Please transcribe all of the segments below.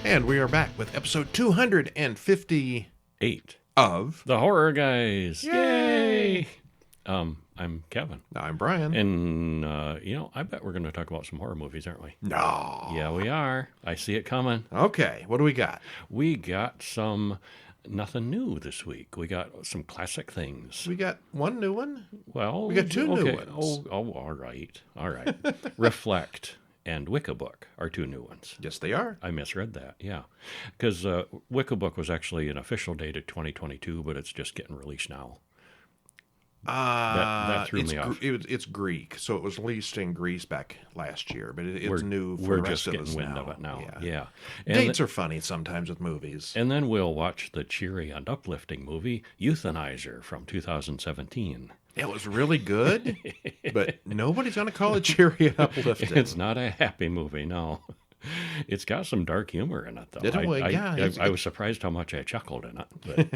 And we are back with episode 258 of The Horror Guys. Yay! I'm Kevin. I'm Brian. And, I bet we're going to talk about some horror movies, aren't we? No. Yeah, we are. I see it coming. Okay, what do we got? We got nothing new this week. We got some classic things. We got one new one? Well, we got two new ones. Oh, all right. Reflect and Wicca Book are two new ones. Yes, they are. I misread that, yeah. Because Wicca Book was actually an official date of 2022, but it's just getting released now. That threw me off. It's Greek, so it was released in Greece back last year, but it's new for we're the rest just of getting us wind now. of it now. Yeah. Dates are funny sometimes with movies. And then we'll watch the cheery and uplifting movie Euthanizer from 2017. It was really good, but nobody's going to call it cheery and uplifting. It's not a happy movie, no. It's got some dark humor in it, though. I was surprised how much I chuckled in it, but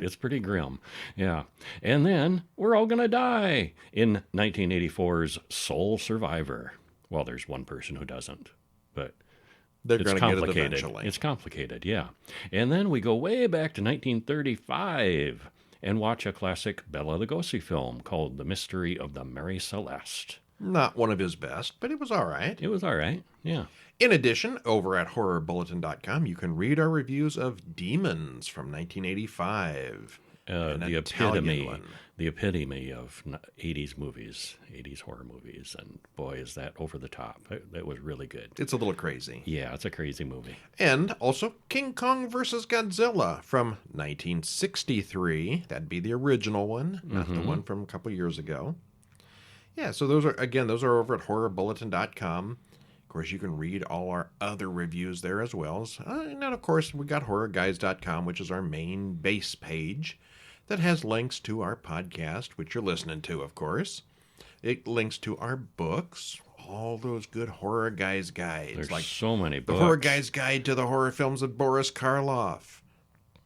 it's pretty grim. Yeah. And then we're all going to die in 1984's Sole Survivor. Well, there's one person who doesn't, but they're going to get it eventually. It's complicated, yeah. And then we go way back to 1935 and watch a classic Bela Lugosi film called The Mystery of the Mary Celeste. Not one of his best, but it was all right. It was all right, yeah. In addition, over at horrorbulletin.com, you can read our reviews of Demons from 1985. The epitome of 80s movies, 80s horror movies, and boy, is that over the top. That was really good. It's a little crazy. Yeah, it's a crazy movie. And also King Kong vs. Godzilla from 1963. That'd be the original one, not the one from a couple years ago. Yeah, so those are over at horrorbulletin.com. Of course, you can read all our other reviews there as well. And then, of course, we got horrorguys.com, which is our main base page that has links to our podcast, which you're listening to, of course. It links to our books, all those good Horror Guys guides. There's like so many books. The Horror Guys Guide to the Horror Films of Boris Karloff.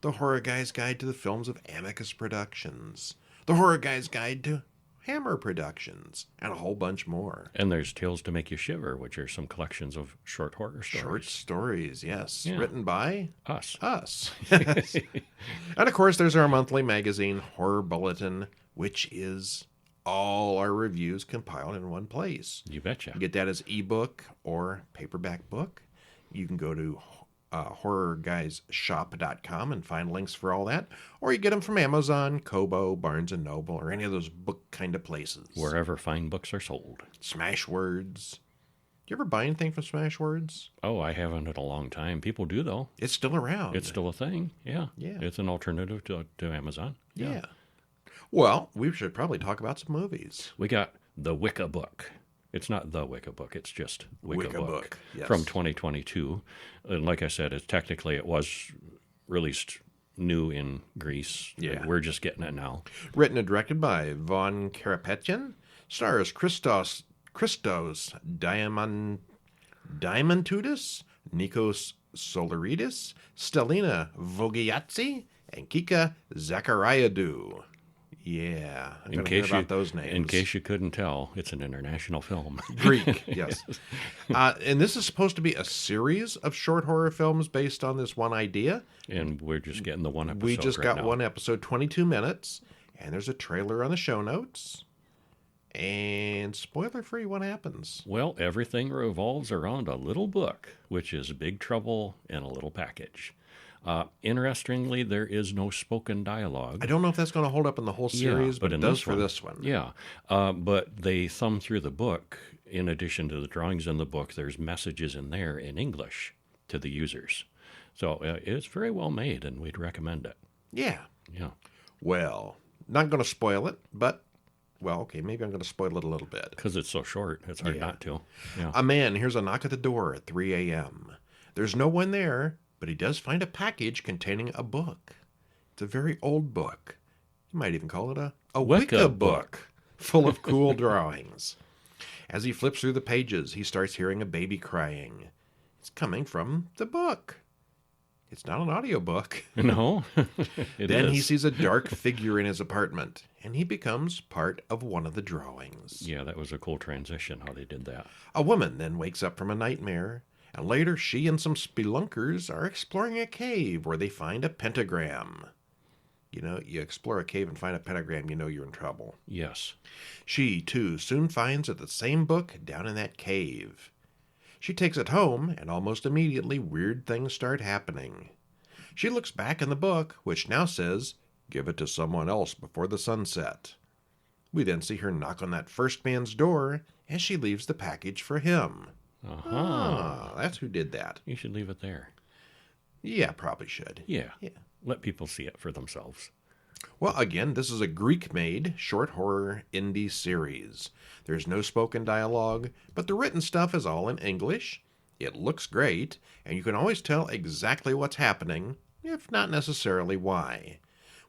The Horror Guys Guide to the Films of Amicus Productions. The Horror Guys Guide to Hammer Productions, and a whole bunch more. And there's Tales to Make You Shiver, which are some collections of short horror stories. Short stories, yes. Yeah. Written by? Us. Yes. And, of course, there's our monthly magazine, Horror Bulletin, which is all our reviews compiled in one place. You betcha. You get that as ebook or paperback book. You can go to horrorguysshop.com and find links for all that, or you get them from Amazon, Kobo, Barnes & Noble, or any of those book kind of places. Wherever fine books are sold. Smashwords. You ever buy anything from Smashwords? Oh, I haven't in a long time. People do, though. It's still around. It's still a thing, yeah. Yeah. It's an alternative to Amazon. Yeah. Well, we should probably talk about some movies. We got the Wicca Book. It's not the Wicca Book. It's just Wicca Book yes. From 2022. And like I said, it was released new in Greece. Yeah. We're just getting it now. Written and directed by Von Karapetyan. Stars Christos Diamantidis, Nikos Solaridis, Stelina Vogiatsi, and Kika Zachariadou. Yeah, I'm going to hear about those names. In case you couldn't tell, it's an international film. Greek, yes. And this is supposed to be a series of short horror films based on this one idea. And we're just getting the one episode. We just got now. one episode, 22 minutes, and there's a trailer on the show notes. And spoiler-free, what happens? Well, everything revolves around a little book, which is Big Trouble in a Little Package. Interestingly, there is no spoken dialogue. I don't know if that's going to hold up in the whole series, but it does for this one. Yeah, but they thumb through the book. In addition to the drawings in the book, there's messages in there in English to the users. So it's very well made, and we'd recommend it. Yeah. Yeah. Well, not going to spoil it, but, well, okay, maybe I'm going to spoil it a little bit. Because it's so short, it's hard not to. Yeah. A man hears a knock at the door at 3 a.m. There's no one there, but he does find a package containing a book. It's a very old book. You might even call it a Wicca book, full of cool drawings. As he flips through the pages, he starts hearing a baby crying. It's coming from the book. It's not an audiobook. No, Then he sees a dark figure in his apartment, and he becomes part of one of the drawings. Yeah, that was a cool transition, how they did that. A woman then wakes up from a nightmare And later, she and some spelunkers are exploring a cave where they find a pentagram. You know, you explore a cave and find a pentagram, you know you're in trouble. Yes. She, too, soon finds the same book down in that cave. She takes it home, and almost immediately weird things start happening. She looks back in the book, which now says, "Give it to someone else before the sunset." We then see her knock on that first man's door, and she leaves the package for him. That's who did that. You should leave it there. Yeah, probably should. Yeah. Let people see it for themselves. Well, again, this is a Greek-made short horror indie series. There's no spoken dialogue, but the written stuff is all in English. It looks great, and you can always tell exactly what's happening, if not necessarily why.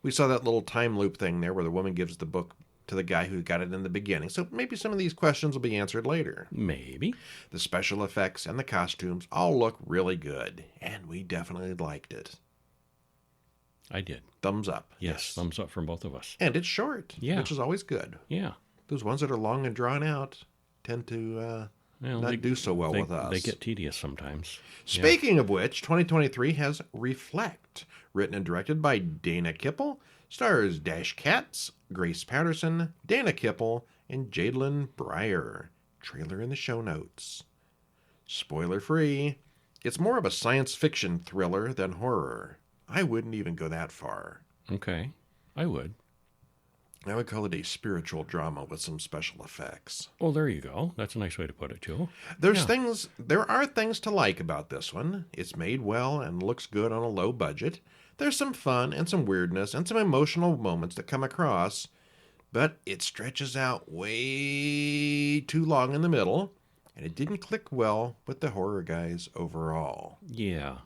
We saw that little time loop thing there where the woman gives the book to the guy who got it in the beginning, so maybe some of these questions will be answered later. Maybe. The special effects and the costumes all look really good, and we definitely liked it. I did. Thumbs up. Yes, thumbs up from both of us. And it's short, which is always good. Yeah. Those ones that are long and drawn out tend to not do so well with us. They get tedious sometimes. Speaking of which, 2023 has Reflect, written and directed by Dana Kipple, stars Dash Katz, Grace Patterson, Dana Kipple, and Jadelyn Breyer. Trailer in the show notes. Spoiler free, it's more of a science fiction thriller than horror. I wouldn't even go that far. Okay, I would. I would call it a spiritual drama with some special effects. Well, there you go. That's a nice way to put it, too. There are things to like about this one. It's made well and looks good on a low budget. There's some fun and some weirdness and some emotional moments that come across, but it stretches out way too long in the middle, and it didn't click well with the horror guys overall. Yeah,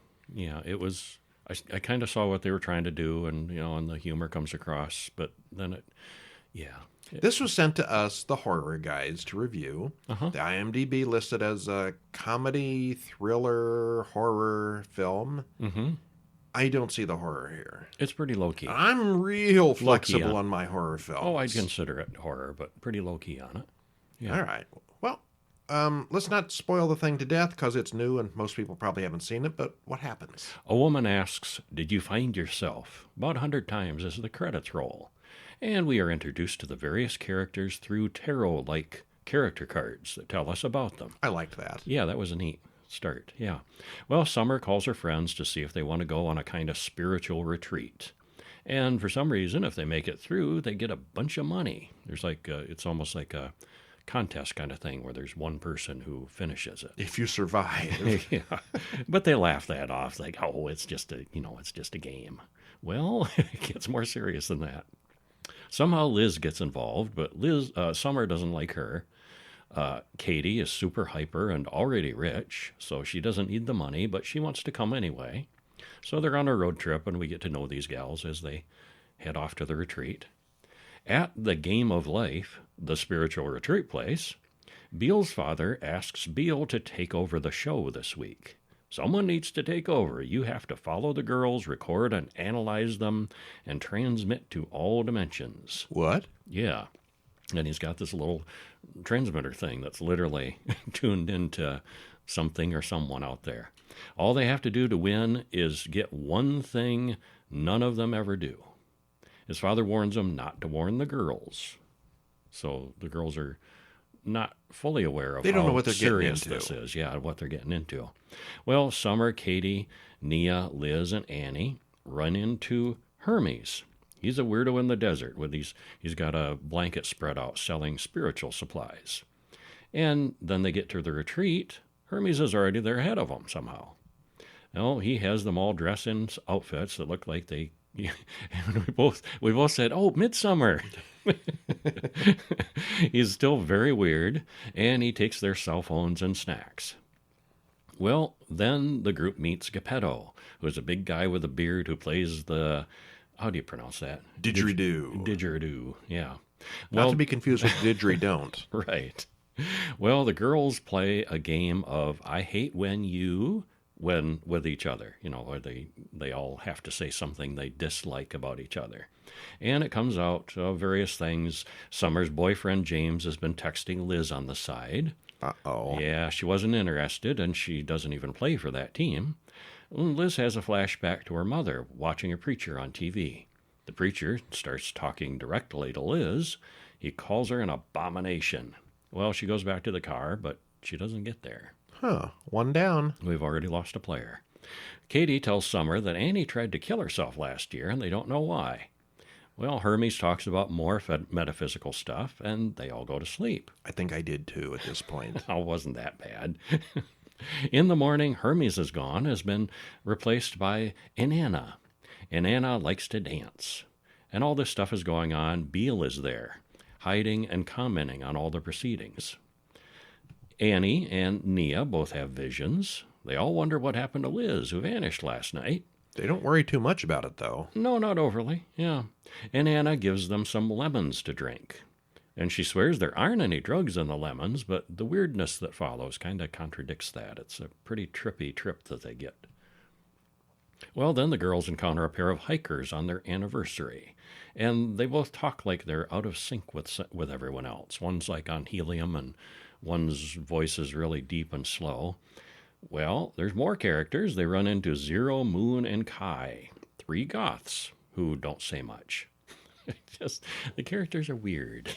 it was... I kind of saw what they were trying to do, and and the humor comes across, but then This was sent to us, the horror guys, to review. The IMDb listed as a comedy, thriller, horror film. Mm-hmm. I don't see the horror here. It's pretty low-key. I'm real flexible on my horror films. Oh, I'd consider it horror, but pretty low-key on it. Yeah. All right. Well, let's not spoil the thing to death because it's new and most people probably haven't seen it, but what happens? A woman asks, "Did you find yourself?" about 100 times as the credits roll. And we are introduced to the various characters through tarot-like character cards that tell us about them. I liked that. Yeah, that was a neat start, yeah. Well, Summer calls her friends to see if they want to go on a kind of spiritual retreat. And for some reason, if they make it through, they get a bunch of money. There's it's almost like a contest kind of thing where there's one person who finishes it. If you survive. Yeah. But they laugh that off, like, oh, it's just a game. Well, it gets more serious than that. Somehow Liz gets involved, but Summer doesn't like her. Katie is super hyper and already rich, so she doesn't need the money, but she wants to come anyway. So they're on a road trip, and we get to know these gals as they head off to the retreat. At the Game of Life, the spiritual retreat place, Beale's father asks Beale to take over the show this week. Someone needs to take over. You have to follow the girls, record and analyze them, and transmit to all dimensions. What? Yeah. And he's got this little transmitter thing that's literally tuned into something or someone out there. All they have to do to win is get one thing none of them ever do. His father warns him not to warn the girls. So the girls are not fully aware of how serious this is. Yeah, what they're getting into. Well, Summer, Katie, Nia, Liz, and Annie run into Hermes. He's a weirdo in the desert. He's got a blanket spread out selling spiritual supplies. And then they get to the retreat. Hermes is already there ahead of them somehow. Well, he has them all dressed in outfits that look like they... And we both said, "Oh, Midsummer." He's still very weird, and he takes their cell phones and snacks. Well, then the group meets Geppetto, who is a big guy with a beard who plays the... How do you pronounce that? Didgeridoo. Didgeridoo, yeah. Not to be confused with didgeridoo. Right. Well, the girls play a game of I hate when you... with each other, where they all have to say something they dislike about each other. And it comes out various things. Summer's boyfriend, James, has been texting Liz on the side. Uh-oh. Yeah, she wasn't interested, and she doesn't even play for that team. Liz has a flashback to her mother watching a preacher on TV. The preacher starts talking directly to Liz. He calls her an abomination. Well, she goes back to the car, but she doesn't get there. Huh. One down. We've already lost a player. Katie tells Summer that Annie tried to kill herself last year, and they don't know why. Well, Hermes talks about more metaphysical stuff, and they all go to sleep. I think I did too at this point. Oh, wasn't that bad. In the morning, Hermes is gone, has been replaced by Inanna. Inanna likes to dance. And all this stuff is going on. Beale is there, hiding and commenting on all the proceedings. Annie and Nia both have visions. They all wonder what happened to Liz, who vanished last night. They don't worry too much about it, though. No, not overly, yeah. And Anna gives them some lemons to drink. And she swears there aren't any drugs in the lemons, but the weirdness that follows kind of contradicts that. It's a pretty trippy trip that they get. Well, then the girls encounter a pair of hikers on their anniversary. And they both talk like they're out of sync with everyone else. One's like on helium, and one's voice is really deep and slow. Well, there's more characters. They run into Zero, Moon, and Kai. 3 goths who don't say much. Just, the characters are weird.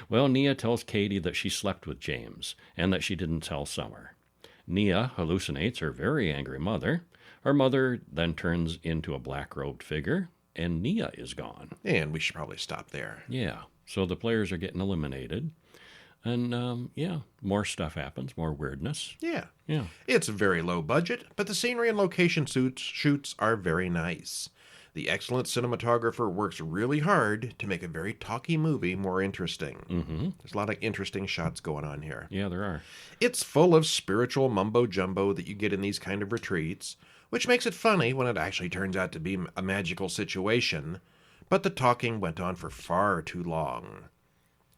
Well, Nia tells Katie that she slept with James, and that she didn't tell Summer. Nia hallucinates her very angry mother. Her mother then turns into a black-robed figure, and Nia is gone. And we should probably stop there. Yeah, so the players are getting eliminated. And, more stuff happens, more weirdness. Yeah. Yeah. It's very low budget, but the scenery and location shoots are very nice. The excellent cinematographer works really hard to make a very talky movie more interesting. Mm-hmm. There's a lot of interesting shots going on here. Yeah, there are. It's full of spiritual mumbo-jumbo that you get in these kind of retreats, which makes it funny when it actually turns out to be a magical situation, but the talking went on for far too long.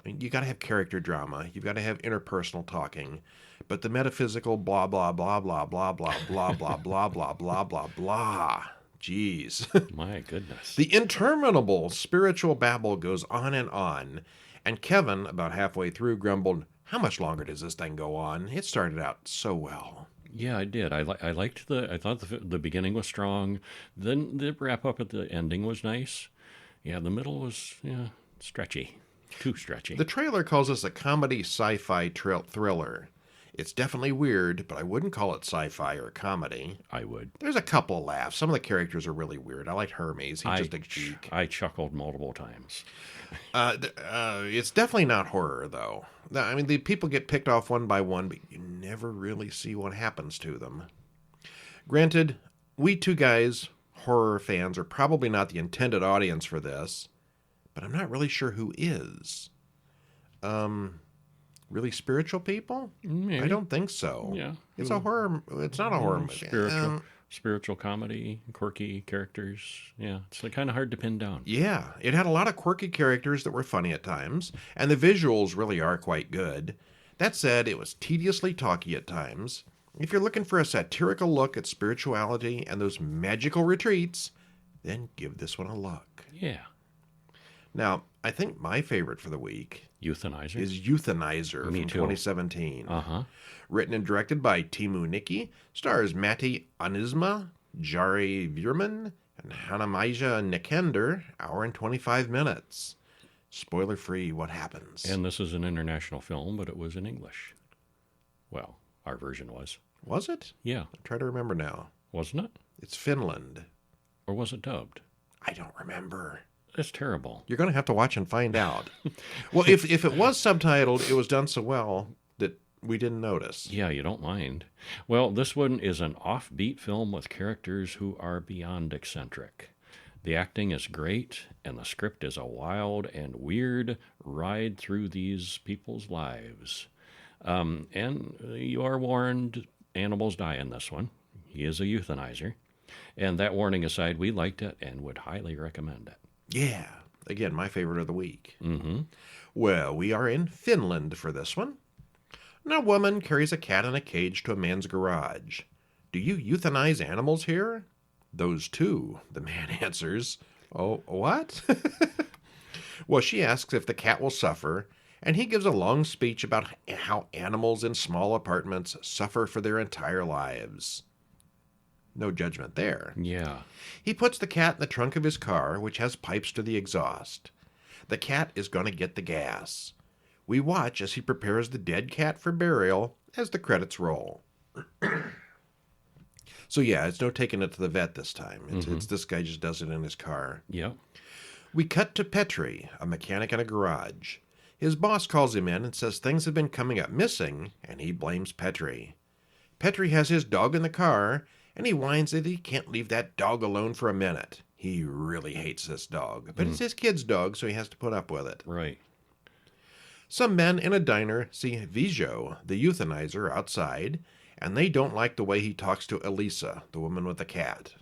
I mean, you got to have character drama. You've got to have interpersonal talking. But the metaphysical blah, blah, blah, blah, blah, blah, blah, blah, blah, blah, blah, blah, blah. Jeez. My goodness. The interminable spiritual babble goes on, and Kevin, about halfway through, grumbled, "How much longer does this thing go on? It started out so well." Yeah, I did. I liked I thought the beginning was strong. Then the wrap up at the ending was nice. Yeah, the middle was stretchy. Too stretchy. The trailer calls this a comedy sci-fi thriller. It's definitely weird, but I wouldn't call it sci-fi or comedy. I would. There's a couple of laughs. Some of the characters are really weird. I like Hermes. He's just a geek. I chuckled multiple times. It's definitely not horror, though. I mean, the people get picked off one by one, but you never really see what happens to them. Granted, we two guys, horror fans, are probably not the intended audience for this, but I'm not really sure who is. Really spiritual people? Maybe. I don't think so. Yeah. It's a horror. It's not a horror movie. Spiritual comedy, quirky characters. Yeah, it's kind of hard to pin down. Yeah, it had a lot of quirky characters that were funny at times, and the visuals really are quite good. That said, it was tediously talky at times. If you're looking for a satirical look at spirituality and those magical retreats, then give this one a look. Yeah. Now, I think my favorite for the week Euthanizer is Euthanizer from 2017. Uh-huh. Written and directed by Timu Nicki, stars Matti Anisma, Jari Vierman, and Hanamaja Nikender, hour and 25 minutes. Spoiler-free, what happens? And this is an international film, but it was in English. Well, our version was. Was it? Yeah. I'm trying to remember now. Wasn't it? It's Finland. Or was it dubbed? I don't remember. That's terrible. You're going to have to watch and find out. Well, if it was subtitled, it was done so well that we didn't notice. Yeah, you don't mind. Well, this one is an offbeat film with characters who are beyond eccentric. The acting is great, and the script is a wild and weird ride through these people's lives. And you are warned, animals die in this one. He is a euthanizer. And that warning aside, we liked it and would highly recommend it. Yeah. Again, my favorite of the week. Mm-hmm. Well, we are in Finland for this one. And a woman carries a cat in a cage to a man's garage. "Do you euthanize animals here?" "Those two," the man answers. "Oh, what?" Well, she asks if the cat will suffer, and he gives a long speech about how animals in small apartments suffer for their entire lives. No judgment there. Yeah. He puts the cat in the trunk of his car, which has pipes to the exhaust. The cat is going to get the gas. We watch as he prepares the dead cat for burial as the credits roll. So yeah, it's no taking it to the vet this time. It's this guy just does it in his car. Yep. We cut to Petri, a mechanic in a garage. His boss calls him in and says things have been coming up missing, and he blames Petri. Petri has his dog in the car, and he whines that he can't leave that dog alone for a minute. He really hates this dog, but it's his kid's dog, so he has to put up with it. Right. Some men in a diner see Vijo, the Euthanizer, outside, and they don't like the way he talks to Elisa, the woman with the cat.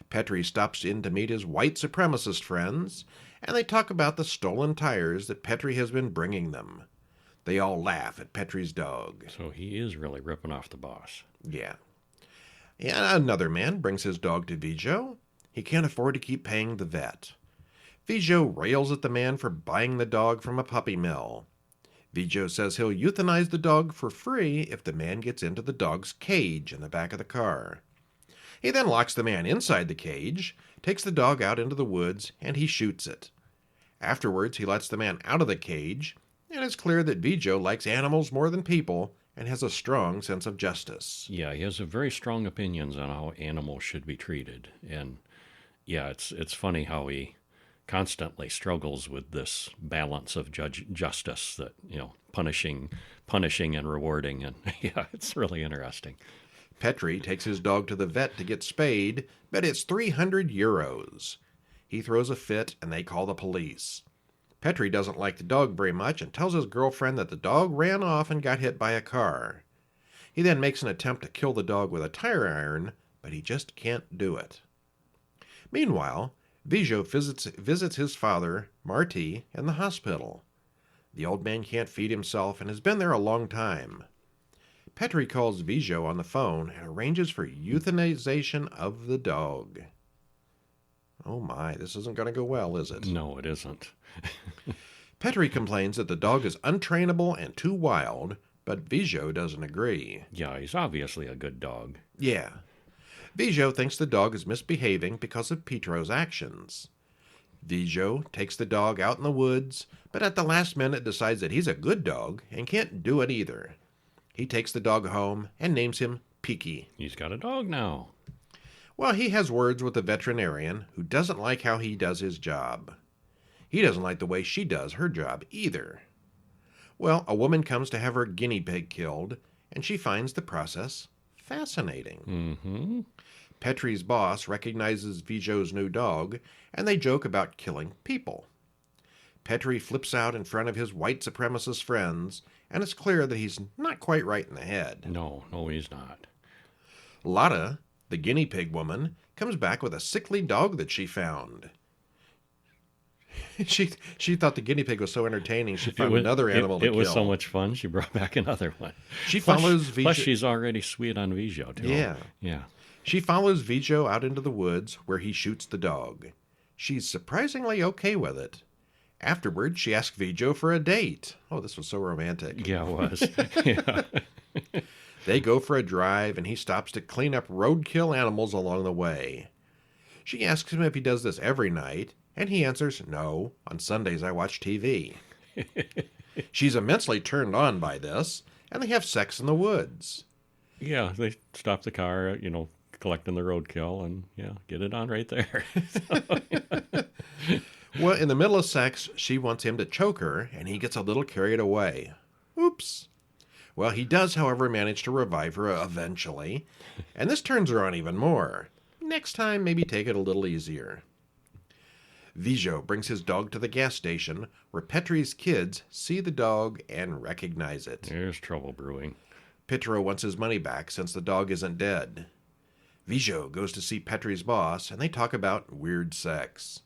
Petri stops in to meet his white supremacist friends, and they talk about the stolen tires that Petri has been bringing them. They all laugh at Petri's dog. So he is really ripping off the boss. Yeah. And another man brings his dog to Vijo. He can't afford to keep paying the vet. Vijo rails at the man for buying the dog from a puppy mill. Vijo says he'll euthanize the dog for free if the man gets into the dog's cage in the back of the car. He then locks the man inside the cage, takes the dog out into the woods, and he shoots it. Afterwards, he lets the man out of the cage, and it's clear that Vijo likes animals more than people and has a strong sense of justice. Yeah, he has a very strong opinions on how animals should be treated. And yeah, it's funny how he constantly struggles with this balance of justice that, punishing and rewarding. And yeah, it's really interesting. Petri takes his dog to the vet to get spayed, but it's 300 euros. He throws a fit and they call the police. Petri doesn't like the dog very much and tells his girlfriend that the dog ran off and got hit by a car. He then makes an attempt to kill the dog with a tire iron, but he just can't do it. Meanwhile, Vijo visits his father, Marty, in the hospital. The old man can't feed himself and has been there a long time. Petri calls Vijo on the phone and arranges for euthanization of the dog. Oh my, this isn't going to go well, is it? No, it isn't. Petri complains that the dog is untrainable and too wild, but Vijo doesn't agree. Yeah, he's obviously a good dog. Yeah. Vijo thinks the dog is misbehaving because of Petro's actions. Vijo takes the dog out in the woods, but at the last minute decides that he's a good dog and can't do it either. He takes the dog home and names him Peaky. He's got a dog now. Well, he has words with the veterinarian, who doesn't like how he does his job. He doesn't like the way she does her job either. Well, a woman comes to have her guinea pig killed, and she finds the process fascinating. Mm-hmm. Petri's boss recognizes Vijo's new dog, and they joke about killing people. Petri flips out in front of his white supremacist friends, and it's clear that he's not quite right in the head. No, he's not. Lotta, the guinea pig woman, comes back with a sickly dog that she found. She thought the guinea pig was so entertaining, she found another animal to kill. It was so much fun, she brought back another one. Plus, she's already sweet on Vijo, too. Yeah. She follows Vijo out into the woods, where he shoots the dog. She's surprisingly okay with it. Afterwards, she asks Vijo for a date. Oh, this was so romantic. Yeah, it was. Yeah. They go for a drive, and he stops to clean up roadkill animals along the way. She asks him if he does this every night, and he answers, "No, on Sundays I watch TV." She's immensely turned on by this, and they have sex in the woods. Yeah, they stop the car, collecting the roadkill, and get it on right there. Well, in the middle of sex, she wants him to choke her, and he gets a little carried away. Oops. Well, he does, however, manage to revive her eventually, and this turns her on even more. Next time, maybe take it a little easier. Vijo brings his dog to the gas station, where Petri's kids see the dog and recognize it. There's trouble brewing. Petro wants his money back since the dog isn't dead. Vijo goes to see Petri's boss, and they talk about weird sex.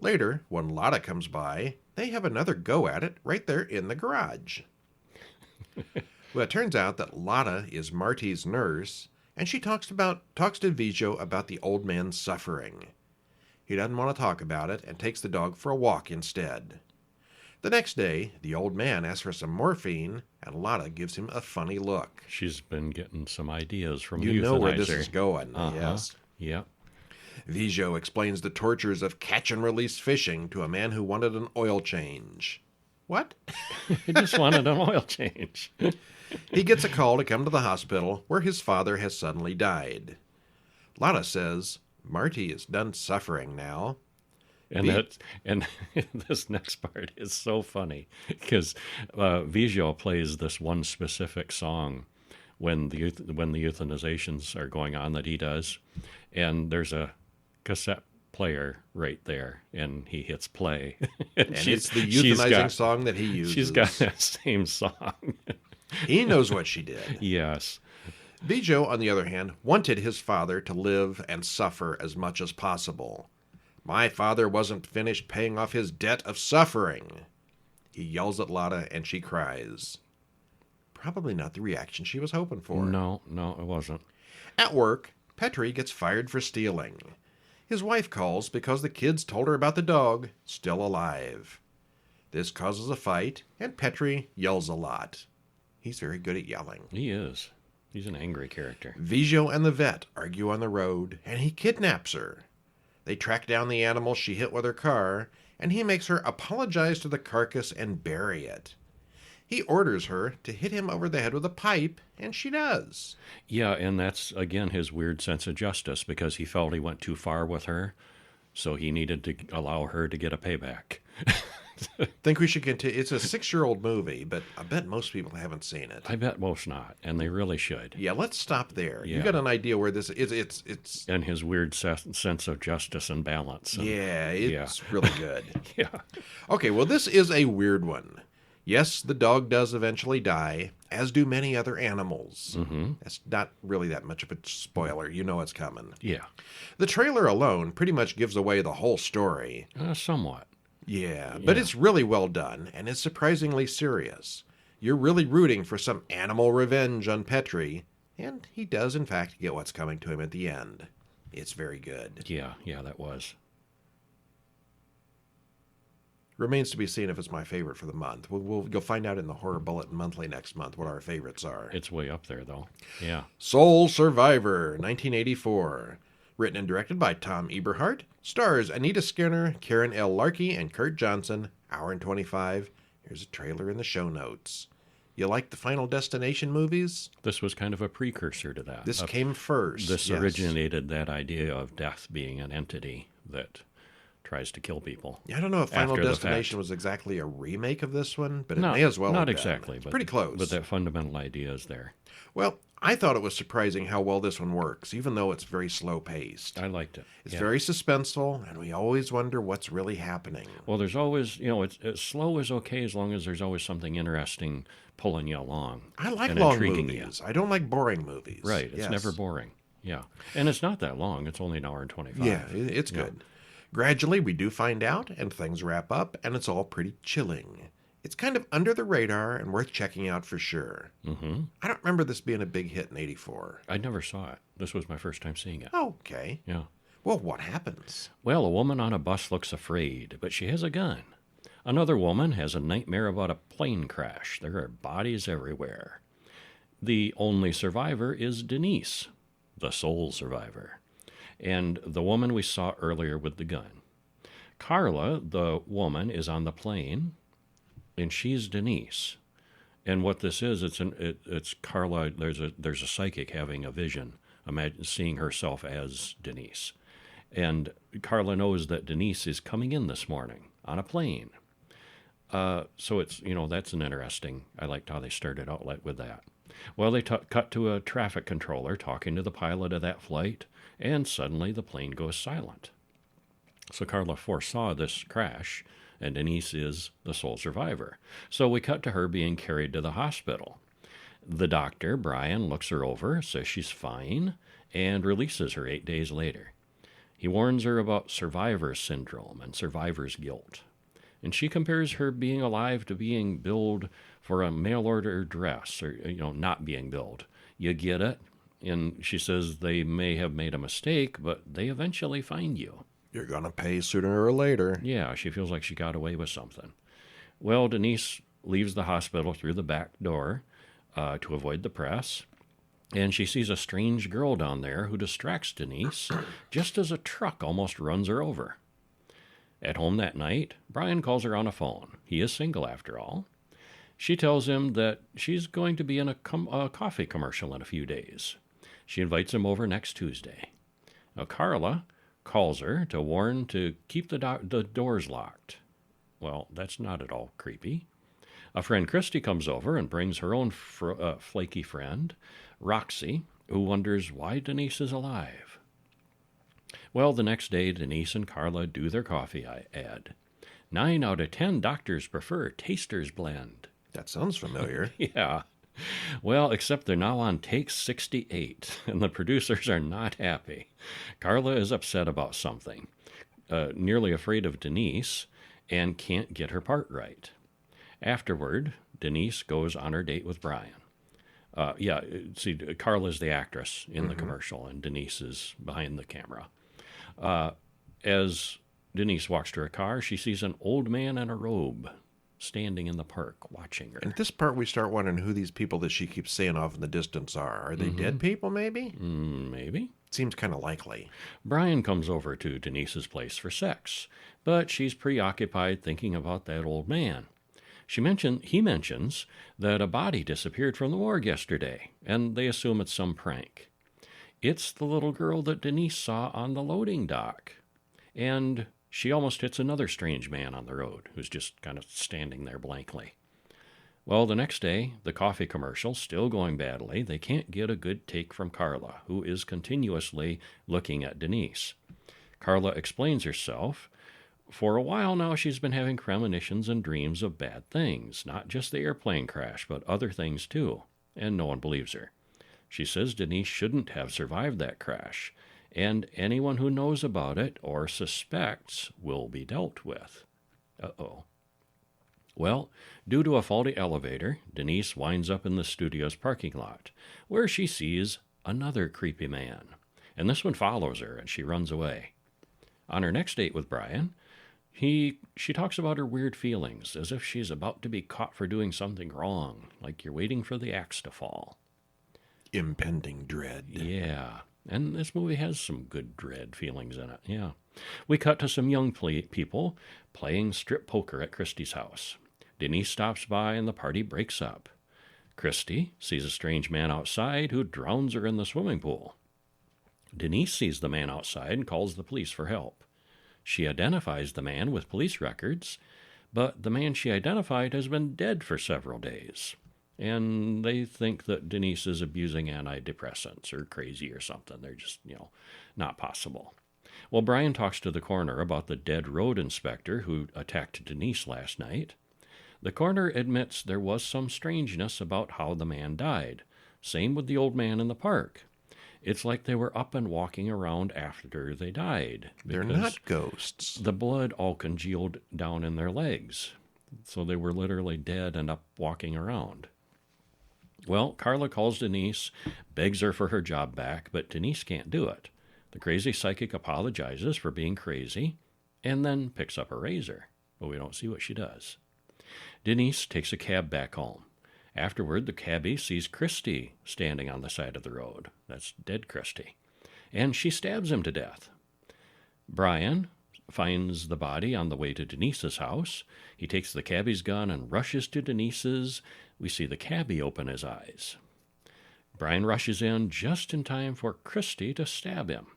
Later, when Lotta comes by, they have another go at it right there in the garage. Well, it turns out that Lotta is Marty's nurse, and she talks to Vijo about the old man's suffering. He doesn't want to talk about it and takes the dog for a walk instead. The next day, the old man asks for some morphine, and Lotta gives him a funny look. She's been getting some ideas from You Euthanizer. know where this is going, yes. Yep. Vijo explains the tortures of catch-and-release fishing to a man who wanted an oil change. What? He just wanted an oil change. He gets a call to come to the hospital where his father has suddenly died. Lotta says, Marty is done suffering now. And this next part is so funny because Vijo plays this one specific song when the euthanizations are going on that he does, and there's a cassette player right there, and he hits play. and it's the euthanizing song that he uses. She's got that same song. He knows what she did. Yes. Vijo, on the other hand, wanted his father to live and suffer as much as possible. My father wasn't finished paying off his debt of suffering. He yells at Lotta, and she cries. Probably not the reaction she was hoping for. No, it wasn't. At work, Petri gets fired for stealing. His wife calls because the kids told her about the dog, still alive. This causes a fight, and Petri yells a lot. He's very good at yelling. He is. He's an angry character. Vijo and the vet argue on the road, and he kidnaps her. They track down the animal she hit with her car, and he makes her apologize to the carcass and bury it. He orders her to hit him over the head with a pipe, and she does. Yeah, and that's, again, his weird sense of justice, because he felt he went too far with her, so he needed to allow her to get a payback. Think we should continue. It's a 6-year-old movie, but I bet most people haven't seen it. I bet most not, and they really should. Yeah, let's stop there. Yeah. You got an idea where this is? It's and his weird sense of justice and balance. And, it's really good. Yeah. Okay, well, this is a weird one. Yes, the dog does eventually die, as do many other animals. Mm-hmm. That's not really that much of a spoiler. You know it's coming. Yeah. The trailer alone pretty much gives away the whole story. Somewhat. Yeah, but it's really well done, and it's surprisingly serious. You're really rooting for some animal revenge on Petri, and he does, in fact, get what's coming to him at the end. It's very good. Yeah, that was. Remains to be seen if it's my favorite for the month. You'll find out in the Horror Bulletin Monthly next month what our favorites are. It's way up there, though. Yeah. Soul Survivor, 1984. Written and directed by Tom Eberhardt. Stars Anita Skinner, Karen L. Larkey, and Kurt Johnson. Hour and 25. Here's a trailer in the show notes. You like the Final Destination movies? This was kind of a precursor to that. This came first. This originated that idea of death being an entity that tries to kill people. I don't know if Final Destination was exactly a remake of this one, but it may as well not have exactly, been. But pretty close. But that fundamental idea is there. Well, I thought it was surprising how well this one works, even though it's very slow-paced. I liked it. It's very suspenseful, and we always wonder what's really happening. Well, there's always, it's slow is okay as long as there's always something interesting pulling you along. I like long movies. I don't like boring movies. Right. It's never boring. Yeah. And it's not that long. It's only an hour and 25. Yeah, it's good. Gradually, we do find out, and things wrap up, and it's all pretty chilling. It's kind of under the radar and worth checking out for sure. Mm-hmm. I don't remember this being a big hit in '84. I never saw it. This was my first time seeing it. Okay. Yeah. Well, what happens? Well, a woman on a bus looks afraid, but she has a gun. Another woman has a nightmare about a plane crash. There are bodies everywhere. The only survivor is Denise, the sole survivor, and the woman we saw earlier with the gun. Carla, the woman, is on the plane, and she's Denise. And what this is, it's Carla. There's a psychic having a vision, imagine seeing herself as Denise, and Carla knows that Denise is coming in this morning on a plane. So it's that's an interesting. I liked how they started out with that. Well, they cut to a traffic controller talking to the pilot of that flight, and suddenly the plane goes silent. So Carla foresaw this crash, and Denise is the sole survivor. So we cut to her being carried to the hospital. The doctor, Brian, looks her over, says she's fine, and releases her 8 days later. He warns her about survivor syndrome and survivor's guilt. And she compares her being alive to being billed for a mail-order dress, or, not being billed. You get it? And she says they may have made a mistake, but they eventually find you. You're going to pay sooner or later. Yeah, she feels like she got away with something. Well, Denise leaves the hospital through the back door to avoid the press, and she sees a strange girl down there who distracts Denise just as a truck almost runs her over. At home that night, Brian calls her on a phone. He is single, after all. She tells him that she's going to be in a coffee commercial in a few days. She invites him over next Tuesday. Now, Carla calls her to warn to keep the doors locked. Well, that's not at all creepy. A friend, Christy, comes over and brings her own flaky friend, Roxy, who wonders why Denise is alive. Well, the next day, Denise and Carla do their coffee ad. 9 out of 10 doctors prefer Taster's Blend. That sounds familiar. Yeah. Well, except they're now on take 68, and the producers are not happy. Carla is upset about something, nearly afraid of Denise, and can't get her part right. Afterward, Denise goes on her date with Brian. See, Carla's the actress in the commercial, and Denise is behind the camera. As Denise walks to her car, she sees an old man in a robe standing in the park watching her. And at this part, we start wondering who these people that she keeps saying off in the distance are. Are they dead people, maybe? Maybe. Seems kind of likely. Brian comes over to Denise's place for sex, but she's preoccupied thinking about that old man. He mentions that a body disappeared from the morgue yesterday, and they assume it's some prank. It's the little girl that Denise saw on the loading dock. And she almost hits another strange man on the road who's just kind of standing there blankly. Well, the next day, the coffee commercial still going badly. They can't get a good take from Carla, who is continuously looking at Denise. Carla explains herself. For a while now, she's been having premonitions and dreams of bad things, not just the airplane crash, but other things too, and no one believes her. She says Denise shouldn't have survived that crash, and anyone who knows about it or suspects will be dealt with. Uh-oh. Well, due to a faulty elevator, Denise winds up in the studio's parking lot, where she sees another creepy man, and this one follows her, and she runs away. On her next date with Brian, she talks about her weird feelings, as if she's about to be caught for doing something wrong, like you're waiting for the axe to fall. Impending dread. Yeah, and this movie has some good dread feelings in it, yeah. We cut to some young people playing strip poker at Christy's house. Denise stops by and the party breaks up. Christy sees a strange man outside who drowns her in the swimming pool. Denise sees the man outside and calls the police for help. She identifies the man with police records, but the man she identified has been dead for several days. And they think that Denise is abusing antidepressants or crazy or something. They're just, not possible. Well, Brian talks to the coroner about the dead road inspector who attacked Denise last night. The coroner admits there was some strangeness about how the man died. Same with the old man in the park. It's like they were up and walking around after they died. They're not ghosts. The blood all congealed down in their legs. So they were literally dead and up walking around. Well, Carla calls Denise, begs her for her job back, but Denise can't do it. The crazy psychic apologizes for being crazy and then picks up a razor, but we don't see what she does. Denise takes a cab back home. Afterward, the cabbie sees Christy standing on the side of the road. That's dead Christy. And she stabs him to death. Brian finds the body on the way to Denise's house. He takes the cabbie's gun and rushes to Denise's. We see the cabbie open his eyes. Brian rushes in just in time for Christy to stab him.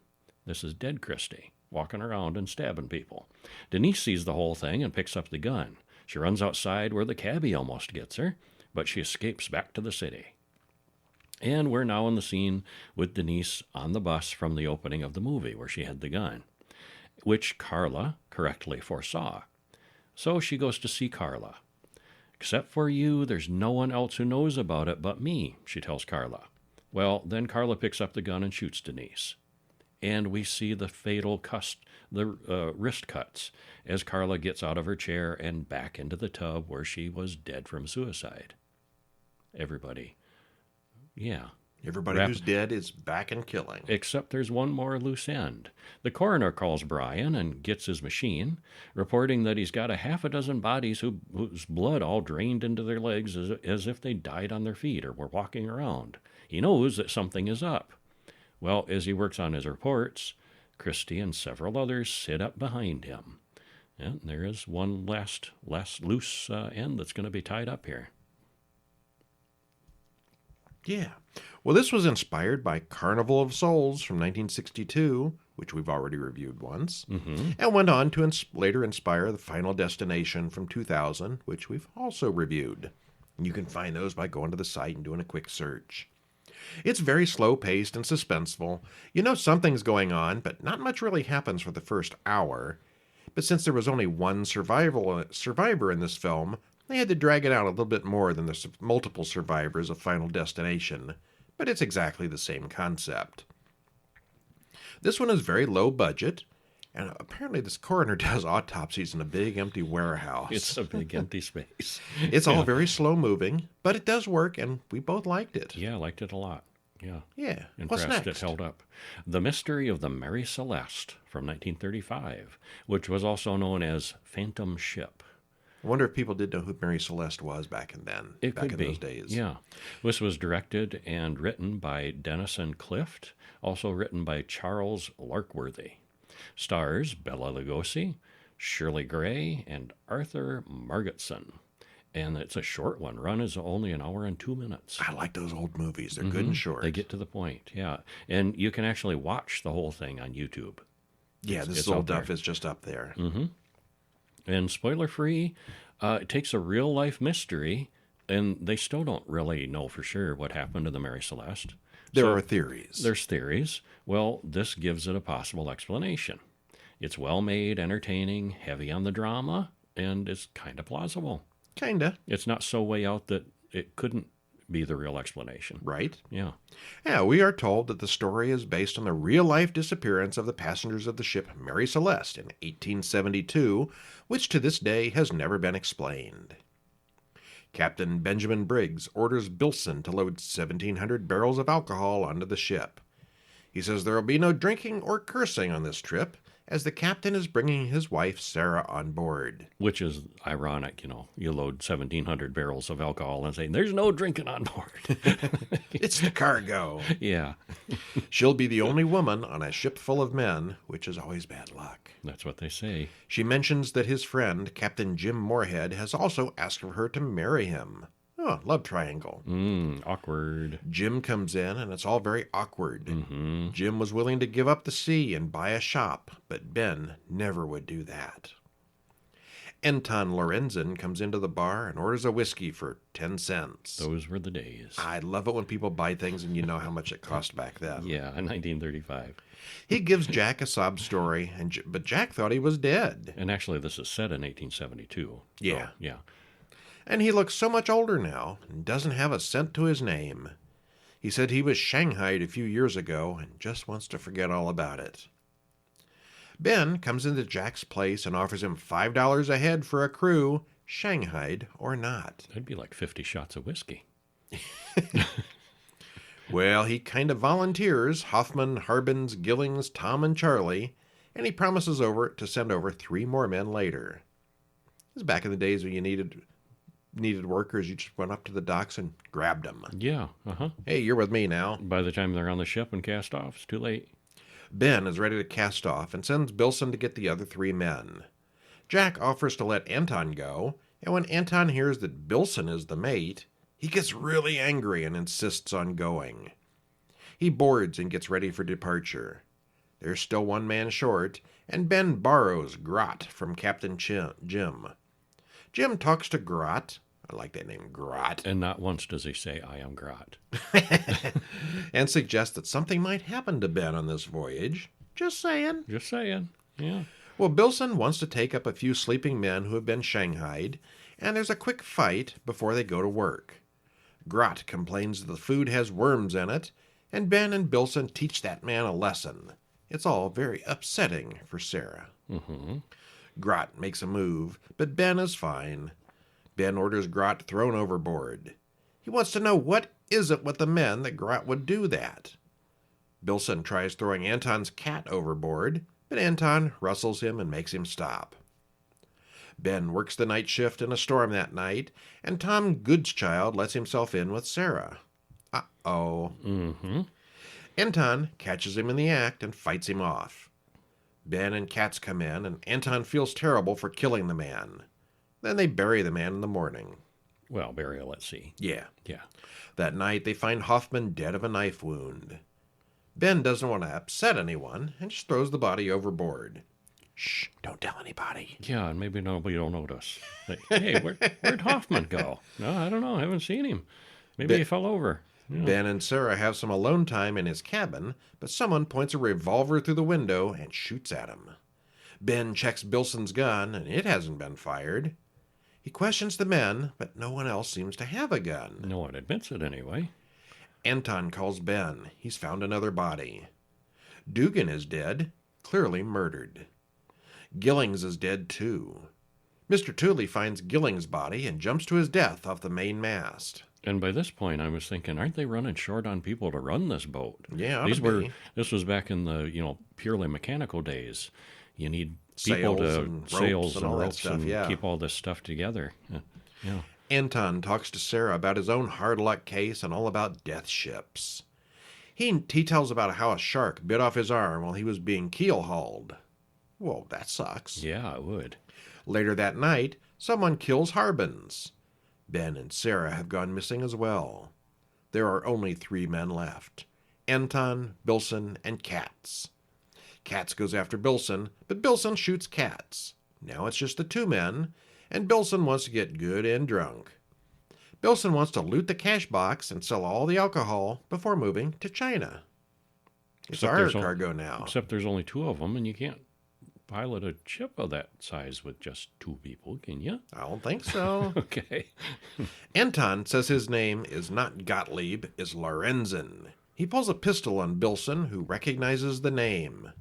This is dead Christy, walking around and stabbing people. Denise sees the whole thing and picks up the gun. She runs outside where the cabbie almost gets her, but she escapes back to the city. And we're now in the scene with Denise on the bus from the opening of the movie where she had the gun, which Carla correctly foresaw. So she goes to see Carla. Except for you, there's no one else who knows about it but me, she tells Carla. Well, then Carla picks up the gun and shoots Denise. And we see the fatal wrist cuts as Carla gets out of her chair and back into the tub where she was dead from suicide. Everybody. Yeah. Everybody who's dead is back and killing. Except there's one more loose end. The coroner calls Brian and gets his machine, reporting that he's got a half a dozen bodies whose blood all drained into their legs as if they died on their feet or were walking around. He knows that something is up. Well, as he works on his reports, Christie and several others sit up behind him. And there is one last loose end that's going to be tied up here. Yeah. Well, this was inspired by Carnival of Souls from 1962, which we've already reviewed once, and went on to later inspire The Final Destination from 2000, which we've also reviewed. You can find those by going to the site and doing a quick search. It's very slow-paced and suspenseful. You know something's going on, but not much really happens for the first hour. But since there was only one survivor in this film, they had to drag it out a little bit more than the multiple survivors of Final Destination, but it's exactly the same concept. This one is very low budget, and apparently this coroner does autopsies in a big empty warehouse. It's a big empty space. It's all very slow moving, but it does work, and we both liked it. Yeah, I liked it a lot. Yeah. Yeah. Impressed. What's next? It held up. The Mystery of the Mary Celeste from 1935, which was also known as Phantom Ship. I wonder if people did know who Mary Celeste was back in those days. Yeah. This was directed and written by Denison Clift, also written by Charles Larkworthy. Stars Bela Lugosi, Shirley Gray, and Arthur Margetson. And it's a short one. Run is only an hour and 2 minutes. I like those old movies. They're good and short. They get to the point, yeah. And you can actually watch the whole thing on YouTube. Yeah, this old stuff is just up there. And spoiler-free, it takes a real-life mystery, and they still don't really know for sure what happened to the Mary Celeste. There are theories. There's theories. Well, this gives it a possible explanation. It's well-made, entertaining, heavy on the drama, and it's kind of plausible. Kinda. It's not so way out that it couldn't be the real explanation. Right? Yeah. Yeah, we are told that the story is based on the real-life disappearance of the passengers of the ship Mary Celeste in 1872, which to this day has never been explained. Captain Benjamin Briggs orders Bilson to load 1,700 barrels of alcohol onto the ship. He says there will be no drinking or cursing on this trip, as the captain is bringing his wife Sarah on board. Which is ironic, you load 1,700 barrels of alcohol and say, there's no drinking on board. It's the cargo. Yeah. She'll be the only woman on a ship full of men, which is always bad luck. That's what they say. She mentions that his friend, Captain Jim Moorhead, has also asked for her to marry him. Oh, love triangle. Awkward. Jim comes in, and it's all very awkward. Jim was willing to give up the sea and buy a shop, but Ben never would do that. Anton Lorenzen comes into the bar and orders a whiskey for 10 cents. Those were the days. I love it when people buy things and you know how much it cost back then. Yeah, in 1935. He gives Jack a sob story, but Jack thought he was dead. And actually, this is set in 1872. Yeah. So, yeah. And he looks so much older now and doesn't have a cent to his name. He said he was shanghaied a few years ago and just wants to forget all about it. Ben comes into Jack's place and offers him $5 a head for a crew, shanghaied or not. That'd be like 50 shots of whiskey. Well, he kind of volunteers Hoffman, Harbins, Gillings, Tom, and Charlie, and he promises to send over 3 more men later. This is back in the days when you needed workers, you just went up to the docks and grabbed them. Yeah, Hey, you're with me now. By the time they're on the ship and cast off, it's too late. Ben is ready to cast off and sends Bilson to get the other 3 men. Jack offers to let Anton go, and when Anton hears that Bilson is the mate, he gets really angry and insists on going. He boards and gets ready for departure. There's still 1 man short, and Ben borrows Grot from Captain Jim. Jim talks to Grot. I like that name, Grot. And not once does he say, I am Grot. And suggests that something might happen to Ben on this voyage. Just saying. Just saying, yeah. Well, Bilson wants to take up a few sleeping men who have been shanghaied, and there's a quick fight before they go to work. Grot complains that the food has worms in it, and Ben and Bilson teach that man a lesson. It's all very upsetting for Sarah. Grot makes a move, but Ben is fine. Ben orders Grot thrown overboard. He wants to know what isn't with the men that would do that. Bilson tries throwing Anton's cat overboard, but Anton rustles him and makes him stop. Ben works the night shift in a storm that night, and Tom Goodschild lets himself in with Sarah. Uh-oh. Mm-hmm. Anton catches him in the act and fights him off. Ben and Katz come in, and Anton feels terrible for killing the man. Then they bury the man in the morning. Well, burial at sea. Yeah. Yeah. That night, they find Hoffman dead of a knife wound. Ben doesn't want to upset anyone and just throws the body overboard. Shh, don't tell anybody. Yeah, and maybe nobody will notice. Like, hey, where'd Hoffman go? No, I don't know. I haven't seen him. Maybe he fell over. Yeah. Ben and Sarah have some alone time in his cabin, but someone points a revolver through the window and shoots at him. Ben checks Bilson's gun, and it hasn't been fired. He questions the men, but no one else seems to have a gun. No one admits it anyway. Anton calls Ben. He's found another body. Dugan is dead, clearly murdered. Gillings is dead too. Mr. Tooley finds Gillings' body and jumps to his death off the main mast. And by this point, I was thinking, aren't they running short on people to run this boat? Yeah, this was back in the purely mechanical days. You need people sails and all that ropes stuff, and keep all this stuff together. Yeah. Anton talks to Sarah about his own hard luck case and all about death ships. He tells about how a shark bit off his arm while he was being keel hauled. Well, that sucks. Yeah, it would. Later that night, someone kills Harbins. Ben and Sarah have gone missing as well. There are only 3 men left: Anton, Bilson, and Katz. Katz goes after Bilson, but Bilson shoots Katz. Now it's just the 2 men, and Bilson wants to get good and drunk. Bilson wants to loot the cash box and sell all the alcohol before moving to China. It's our cargo now. Except there's only 2 of them, and you can't pilot a ship of that size with just 2 people, can you? I don't think so. Okay. Anton says his name is not Gottlieb, is Lorenzen. He pulls a pistol on Bilson, who recognizes the name.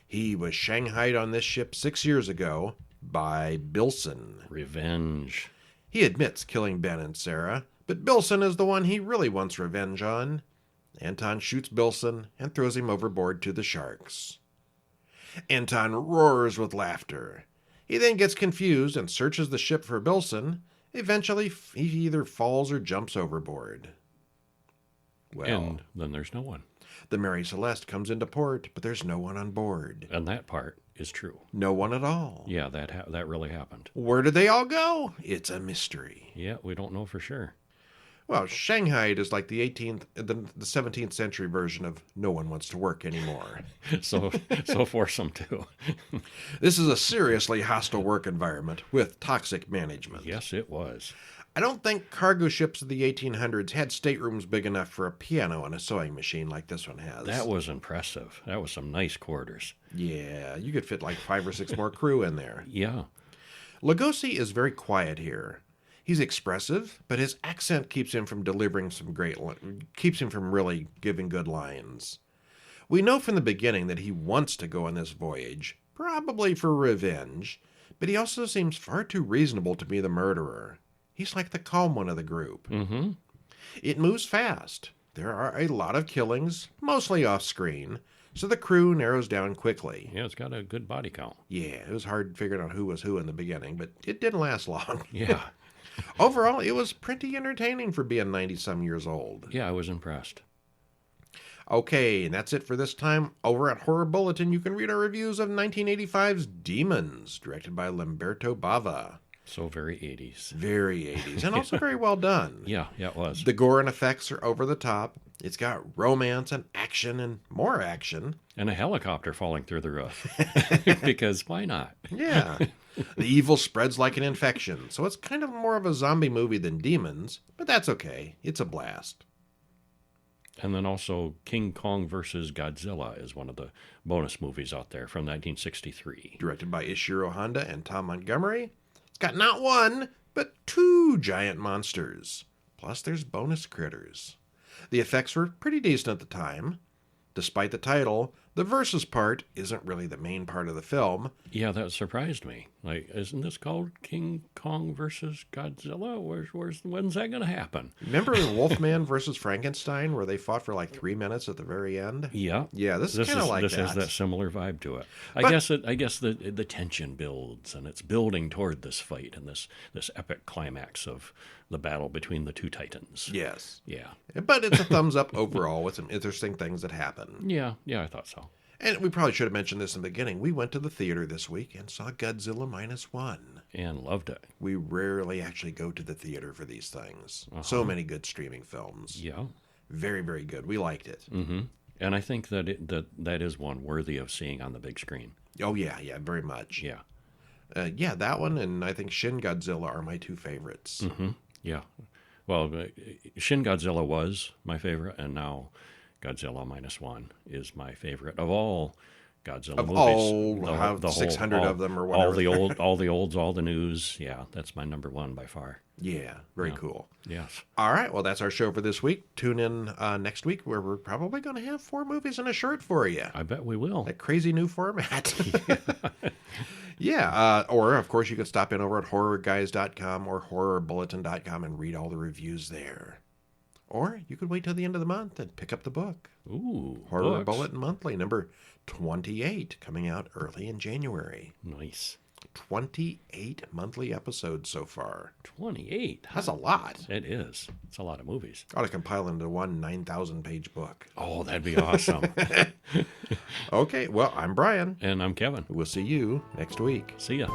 He was shanghaied on this ship 6 years ago by Bilson. Revenge. He admits killing Ben and Sarah, but Bilson is the one he really wants revenge on. Anton shoots Bilson and throws him overboard to the sharks. Anton roars with laughter. He then gets confused and searches the ship for Bilson. Eventually, he either falls or jumps overboard. Well, and then there's no one. The Mary Celeste comes into port, but there's no one on board. And that part is true. No one at all. Yeah, that really happened. Where did they all go? It's a mystery. Yeah, we don't know for sure. Well, Shanghai is like the 17th century version of no one wants to work anymore. so foursome too. This is a seriously hostile work environment with toxic management. Yes, it was. I don't think cargo ships of the 1800s had staterooms big enough for a piano and a sewing machine like this one has. That was impressive. That was some nice quarters. Yeah, you could fit like 5 or 6 more crew in there. Yeah. Lugosi is very quiet here. He's expressive, but his accent keeps him from keeps him from really giving good lines. We know from the beginning that he wants to go on this voyage, probably for revenge, but he also seems far too reasonable to be the murderer. He's like the calm one of the group. Mm-hmm. It moves fast. There are a lot of killings, mostly off-screen, so the crew narrows down quickly. Yeah, it's got a good body count. Yeah, it was hard figuring out who was who in the beginning, but it didn't last long. Yeah. Overall, it was pretty entertaining for being 90-some years old. Yeah, I was impressed. Okay, and that's it for this time. Over at Horror Bulletin, you can read our reviews of 1985's Demons, directed by Lamberto Bava. So very 80s. Very 80s, and also very well done. Yeah, it was. The gore and effects are over the top. It's got romance and action and more action. And a helicopter falling through the roof. Because why not? Yeah. The evil spreads like an infection, so it's kind of more of a zombie movie than Demons, but that's okay. It's a blast. And then also King Kong vs. Godzilla is one of the bonus movies out there from 1963. Directed by Ishiro Honda and Tom Montgomery. It's got not 1, but 2 giant monsters. Plus there's bonus critters. The effects were pretty decent at the time. Despite the title, The versus part isn't really the main part of the film. Yeah, that surprised me. Like, isn't this called King Kong versus Godzilla? When's that going to happen? Remember Wolfman versus Frankenstein, where they fought for like 3 minutes at the very end? Yeah. Yeah, this is kind of like that. This has that similar vibe to it. I guess the tension builds, and it's building toward this fight and this epic climax of the battle between the two titans. Yes. Yeah. But it's a thumbs up overall with some interesting things that happen. Yeah, I thought so. And we probably should have mentioned this in the beginning. We went to the theater this week and saw Godzilla -1. And loved it. We rarely actually go to the theater for these things. Uh-huh. So many good streaming films. Yeah. Very, very good. We liked it. Mm-hmm. And I think that is one worthy of seeing on the big screen. Oh, yeah, very much. Yeah. That one and I think Shin Godzilla are my two favorites. Mm-hmm. Yeah. Well, Shin Godzilla was my favorite, and now Godzilla -1 is my favorite of all Godzilla movies. All the 600 of them or whatever. All the olds, all the news. Yeah, that's my number one by far. Yeah, very cool. Yes. All right, well, that's our show for this week. Tune in next week where we're probably going to have 4 movies and a short for you. I bet we will. That crazy new format. Yeah, or of course you could stop in over at horrorguys.com or horrorbulletin.com and read all the reviews there. Or you could wait till the end of the month and pick up the book. Ooh, Horror books. Bulletin Monthly, number 28, coming out early in January. Nice. 28 monthly episodes so far. 28? That's a lot. It is. It's a lot of movies. Ought to compile into one 9,000-page book. Oh, that'd be awesome. Okay, well, I'm Brian. And I'm Kevin. We'll see you next week. See ya.